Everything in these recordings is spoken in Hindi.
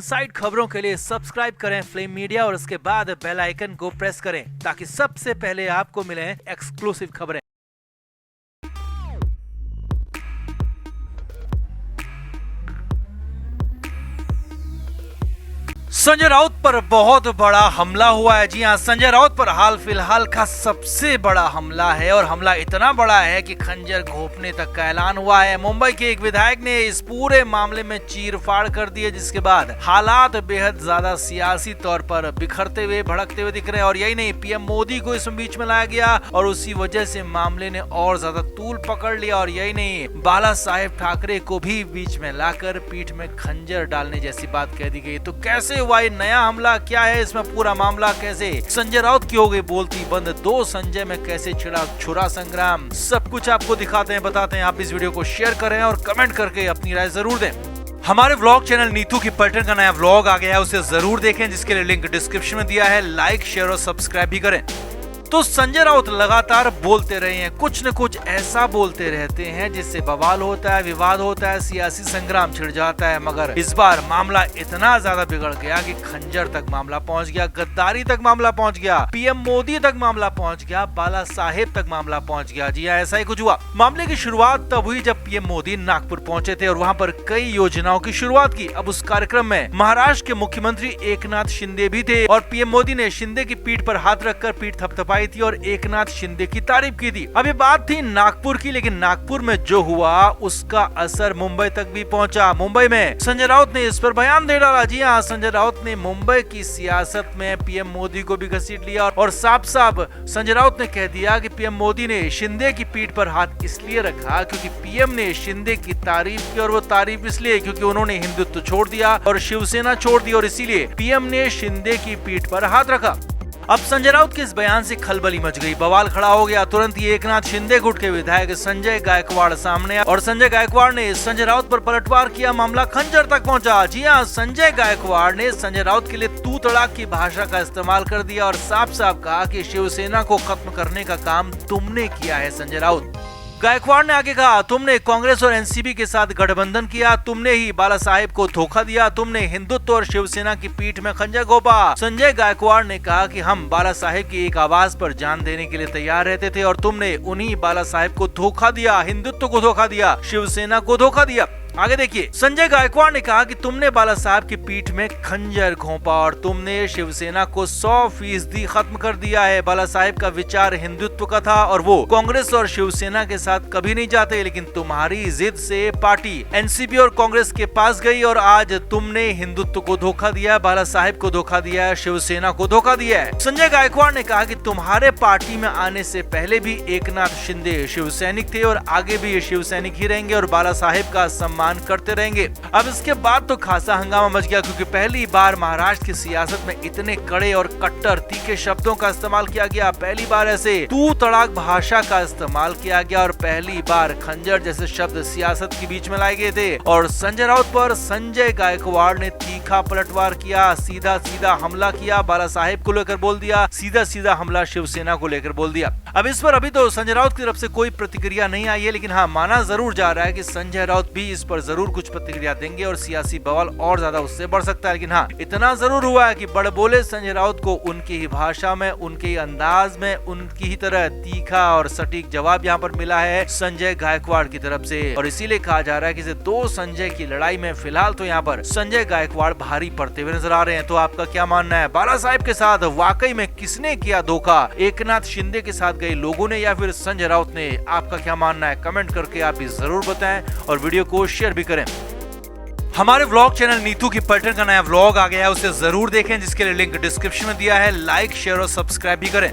साइड खबरों के लिए सब्सक्राइब करें फ्लेम मीडिया और उसके बाद बेल आइकन को प्रेस करें ताकि सबसे पहले आपको मिले एक्सक्लूसिव खबरें। संजय राउत पर बहुत बड़ा हमला हुआ है। जी हां, संजय राउत पर हाल फिलहाल का सबसे बड़ा हमला है और हमला इतना बड़ा है कि खंजर घोंपने तक का ऐलान हुआ है। मुंबई के एक विधायक ने इस पूरे मामले में चीरफाड़ कर दी है, जिसके बाद हालात बेहद ज्यादा सियासी तौर पर बिखरते हुए भड़कते हुए दिख रहे हैं। और यही नहीं, पीएम मोदी को इसमें बीच में लाया गया और उसी वजह से मामले ने और ज्यादा तूल पकड़ लिया। और यही नहीं, बाला साहेब ठाकरे को भी बीच में लाकर पीठ में खंजर डालने जैसी बात कह दी गई। तो कैसे हुआ ये नया हमला, क्या है इसमें पूरा मामला, कैसे संजय राउत की हो गई बोलती बंद, दो संजय में कैसे छिड़ा छुरा संग्राम, सब कुछ आपको दिखाते हैं, बताते हैं। आप इस वीडियो को शेयर करें और कमेंट करके अपनी राय जरूर दें। हमारे व्लॉग चैनल नीतू की पर्यटन का नया व्लॉग आ गया है, उसे जरूर देखें, जिसके लिए लिंक डिस्क्रिप्शन में दिया है। लाइक, शेयर और सब्सक्राइब भी करें। तो संजय राउत लगातार बोलते रहे हैं, कुछ न कुछ ऐसा बोलते रहते हैं जिससे बवाल होता है, विवाद होता है, सियासी संग्राम छिड़ जाता है। मगर इस बार मामला इतना ज्यादा बिगड़ गया कि खंजर तक मामला पहुंच गया, गद्दारी तक मामला पहुंच गया, पीएम मोदी तक मामला पहुंच गया, बाला साहेब तक मामला पहुंच गया। जी हां, ऐसा ही कुछ हुआ। मामले की शुरुआत तब हुई जब पीएम मोदी नागपुर पहुंचे थे और वहां पर कई योजनाओं की शुरुआत की। अब उस कार्यक्रम में महाराष्ट्र के मुख्यमंत्री एकनाथ शिंदे भी थे और पीएम मोदी ने शिंदे की पीठ पर हाथ रखकर पीठ थपथपाई थी और एकनाथ शिंदे की तारीफ की थी। अब ये बात थी नागपुर की, लेकिन नागपुर में जो हुआ उसका असर मुंबई तक भी पहुंचा। मुंबई में संजय राउत ने इस पर बयान दे डाला। जी हां, संजय राउत ने मुंबई की सियासत में पीएम मोदी को भी घसीट लिया और साफ साफ संजय राउत ने कह दिया कि पीएम मोदी ने शिंदे की पीठ पर हाथ इसलिए रखा क्योंकि पीएम ने शिंदे की तारीफ की, और वो तारीफ इसलिए क्योंकि उन्होंने हिंदुत्व छोड़ दिया और शिवसेना छोड़ दी, और इसीलिए पीएम ने शिंदे की पीठ पर हाथ रखा। अब संजय राउत के इस बयान से खलबली मच गई, बवाल खड़ा हो गया। तुरंत ही एकनाथ शिंदे गुट के विधायक संजय गायकवाड़ सामने और संजय गायकवाड़ ने संजय राउत पर पलटवार किया, मामला खंजर तक पहुंचा। जी हां, संजय गायकवाड़ ने संजय राउत के लिए तू तड़ाक की भाषा का इस्तेमाल कर दिया और साफ साफ कहा कि शिवसेना को खत्म करने का काम तुमने किया है संजय राउत। गायकवाड़ ने आगे कहा, तुमने कांग्रेस और एनसीपी के साथ गठबंधन किया, तुमने ही बाला साहेब को धोखा दिया, तुमने हिंदुत्व और शिवसेना की पीठ में खंजर घोंपा। संजय गायकवाड़ ने कहा कि हम बाला साहेब की एक आवाज पर जान देने के लिए तैयार रहते थे और तुमने उन्हीं बाला साहेब को धोखा दिया, हिंदुत्व को धोखा दिया, शिवसेना को धोखा दिया। आगे देखिए, संजय गायकवाड़ ने कहा कि तुमने बाला साहब की पीठ में खंजर घोंपा और तुमने शिवसेना को 100% खत्म कर दिया है। बाला साहेब का विचार हिंदुत्व का था और वो कांग्रेस और शिवसेना के साथ कभी नहीं जाते, लेकिन तुम्हारी जिद से पार्टी एनसीपी और कांग्रेस के पास गई और आज तुमने हिंदुत्व को धोखा दिया, बाला साहेब को धोखा दिया है, शिवसेना को धोखा दिया है। संजय गायकवाड़ ने कहा कि तुम्हारे पार्टी में आने से पहले भी एकनाथ शिंदे शिवसैनिक थे और आगे भी ये शिवसैनिक ही रहेंगे और बाला साहेब का सम्मान करते रहेंगे। अब इसके बाद तो खासा हंगामा मच गया क्योंकि पहली बार महाराष्ट्र की सियासत में इतने कड़े और कट्टर तीखे शब्दों का इस्तेमाल किया गया, पहली बार ऐसे तू तड़ाक भाषा का इस्तेमाल किया गया और पहली बार खंजर जैसे शब्द सियासत के बीच में लाए गए थे। और संजय राउत पर संजय गायकवाड़ ने तीखा पलटवार किया, सीधा सीधा हमला किया, बाला साहेब को लेकर बोल दिया, सीधा सीधा हमला शिवसेना को लेकर बोल दिया। अब इस पर अभी तो संजय राउत की तरफ से कोई प्रतिक्रिया नहीं आई है, लेकिन हाँ, माना जरूर जा रहा है कि संजय राउत भी इस पर जरूर कुछ प्रतिक्रिया देंगे और सियासी बवाल और ज्यादा उससे बढ़ सकता है। लेकिन हाँ, इतना जरूर हुआ है कि बड़बोले संजय राउत को उनकी ही भाषा में, उनके ही अंदाज में, उनकी ही तरह तीखा और सटीक जवाब यहाँ पर मिला है संजय गायकवाड़ की तरफ से। और इसीलिए कहा जा रहा है कि दो संजय की लड़ाई में फिलहाल तो यहाँ पर संजय गायकवाड़ भारी पड़ते हुए नजर आ रहे हैं। तो आपका क्या मानना है, बाला साहेब के साथ वाकई में किसने किया धोखा, एकनाथ शिंदे के साथ गए लोगों ने या फिर संजय राउत ने? आपका क्या मानना है, कमेंट करके आप भी जरूर बताएं और वीडियो को शेयर भी करें। हमारे व्लॉग चैनल नीतू की पर्यटन का नया व्लॉग आ गया है, उसे जरूर देखें, जिसके लिए लिंक डिस्क्रिप्शन में दिया है। लाइक, शेयर और सब्सक्राइब भी करें।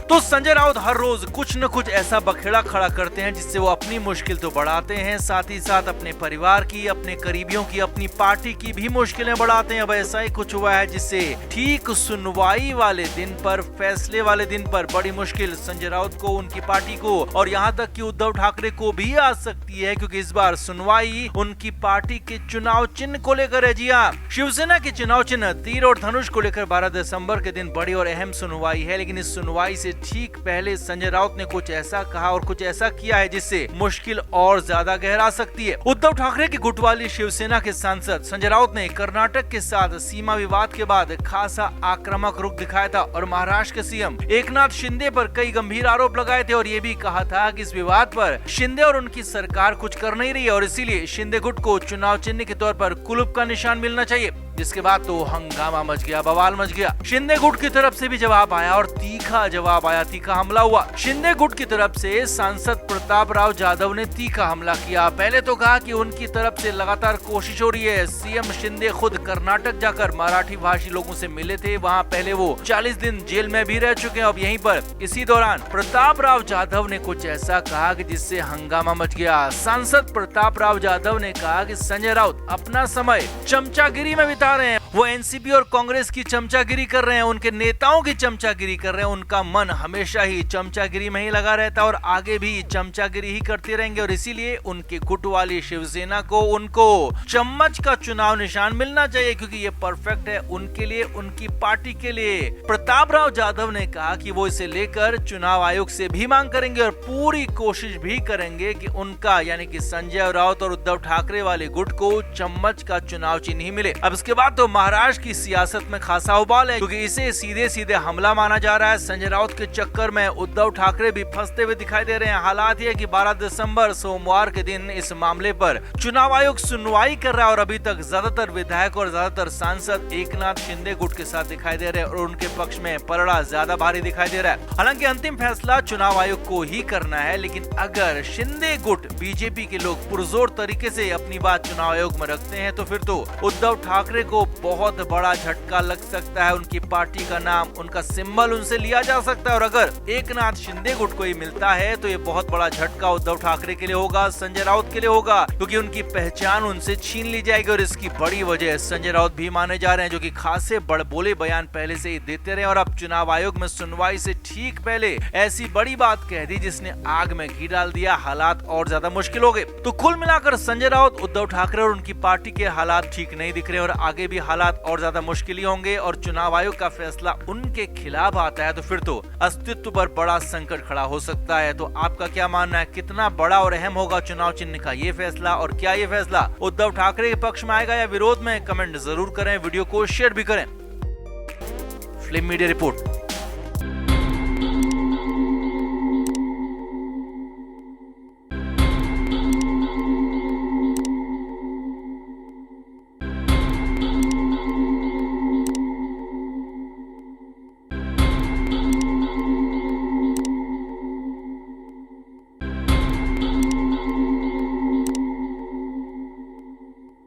तो संजय राउत हर रोज कुछ न कुछ ऐसा बखेड़ा खड़ा करते हैं जिससे वो अपनी मुश्किल तो बढ़ाते हैं, साथ ही साथ अपने परिवार की, अपने करीबियों की, अपनी पार्टी की भी मुश्किलें बढ़ाते हैं। अब ऐसा ही कुछ हुआ है जिससे ठीक सुनवाई वाले दिन पर, फैसले वाले दिन पर बड़ी मुश्किल संजय राउत को, उनकी पार्टी को और यहाँ तक कि उद्धव ठाकरे को भी आ सकती है, क्योंकि इस बार सुनवाई उनकी पार्टी के चुनाव चिन्ह को लेकर है। जी हाँ, शिवसेना के चुनाव चिन्ह तीर और धनुष को लेकर 12 दिसंबर के दिन बड़ी और अहम सुनवाई है, लेकिन इस सुनवाई से ठीक पहले संजय राउत ने कुछ ऐसा कहा और कुछ ऐसा किया है जिससे मुश्किल और ज्यादा गहरा सकती है। उद्धव ठाकरे की गुट वाली शिवसेना के सांसद संजय राउत ने कर्नाटक के साथ सीमा विवाद के बाद खासा आक्रामक रुख दिखाया था और महाराष्ट्र के सीएम एकनाथ शिंदे पर कई गंभीर आरोप लगाए थे और ये भी कहा था कि इस विवाद पर शिंदे और उनकी सरकार कुछ कर नहीं रही है और इसीलिए शिंदे गुट को चुनाव चिन्ह के तौर पर कुलुप का निशान मिलना चाहिए। जिसके बाद तो हंगामा मच गया, बवाल मच गया। शिंदे गुट की तरफ से भी जवाब आया और तीखा जवाब आया, तीखा हमला हुआ। शिंदे गुट की तरफ से सांसद प्रताप राव जाधव ने तीखा हमला किया। पहले तो कहा कि उनकी तरफ से लगातार कोशिश हो रही है। सीएम शिंदे खुद कर्नाटक जाकर मराठी भाषी लोगों से मिले थे, वहाँ पहले वो 40 दिन जेल में भी रह चुके हैं। अब यहीं पर इसी दौरान प्रताप राव जाधव ने कुछ ऐसा कहा कि जिससे हंगामा मच गया। सांसद प्रताप राव जाधव ने कहा कि संजय राउत अपना समय चमचागिरी में बिता रहे हैं। वो एनसीपी और कांग्रेस की चमचागिरी कर रहे हैं, उनके नेताओं की चमचागिरी कर रहे हैं। उनका मन हमेशा ही चमचागिरी में ही लगा रहता है और आगे भी चमचागिरी ही करते रहेंगे और इसीलिए उनके गुट वाली शिवसेना को उनको चम्मच का चुनाव निशान मिलना चाहिए क्योंकि ये परफेक्ट है उनके लिए, उनकी पार्टी के लिए। प्रताप राव जाधव ने कहा कि वो इसे लेकर चुनाव आयोग से भी मांग करेंगे और पूरी कोशिश भी करेंगे कि उनका यानी कि संजय राउत और उद्धव ठाकरे वाले गुट को चम्मच का चुनाव चिन्ह ही मिले। अब इसके बाद तो महाराष्ट्र की सियासत में खासा उबाल है क्योंकि इसे सीधे सीधे हमला माना जा रहा है। संजय राउत के चक्कर में उद्धव ठाकरे भी फंसते हुए दिखाई दे रहे हैं। हालात ये कि 12 दिसंबर सोमवार के दिन इस मामले पर चुनाव आयोग सुनवाई कर रहा है और अभी तक ज्यादातर विधायक और ज्यादातर सांसद एकनाथ शिंदे गुट के साथ दिखाई दे रहे हैं और उनके पक्ष में पलड़ा ज्यादा भारी दिखाई दे रहा है। हालांकि अंतिम फैसला चुनाव आयोग को ही करना है, लेकिन अगर शिंदे गुट बीजेपी के लोग पुरजोर तरीके से अपनी बात चुनाव आयोग में रखते हैं तो फिर तो उद्धव ठाकरे को बहुत बड़ा झटका लग सकता है। उनकी पार्टी का नाम, उनका सिंबल उनसे लिया जा सकता है और अगर एकनाथ शिंदे गुट को ही मिलता है तो ये बहुत बड़ा झटका उद्धव ठाकरे के लिए होगा, संजय राउत के लिए होगा क्योंकि उनकी पहचान उनसे छीन ली जाएगी और इसकी बड़ी वजह संजय राउत भी माने जा रहे हैं जो कि खासे बड़बोले बयान पहले से ही देते रहे और अब चुनाव आयोग में सुनवाई से ठीक पहले ऐसी बड़ी बात कह दी जिसने आग में घी डाल दिया। हालात और ज्यादा मुश्किल हो गए। तो कुल मिलाकर संजय राउत, उद्धव ठाकरे और उनकी पार्टी के हालात ठीक नहीं दिख रहे और आगे भी हालात और ज्यादा मुश्किल ही होंगे और चुनाव आयोग का फैसला उनके खिलाफ आता है तो फिर तो अस्तित्व पर बड़ा संकट खड़ा हो सकता है। तो आपका क्या मानना है, कितना बड़ा और अहम होगा चुनाव चिन्ह का ये फैसला और क्या ये फैसला उद्धव ठाकरे के पक्ष में आएगा या विरोध में? कमेंट जरूर करें, वीडियो को शेयर भी करें। Film media report.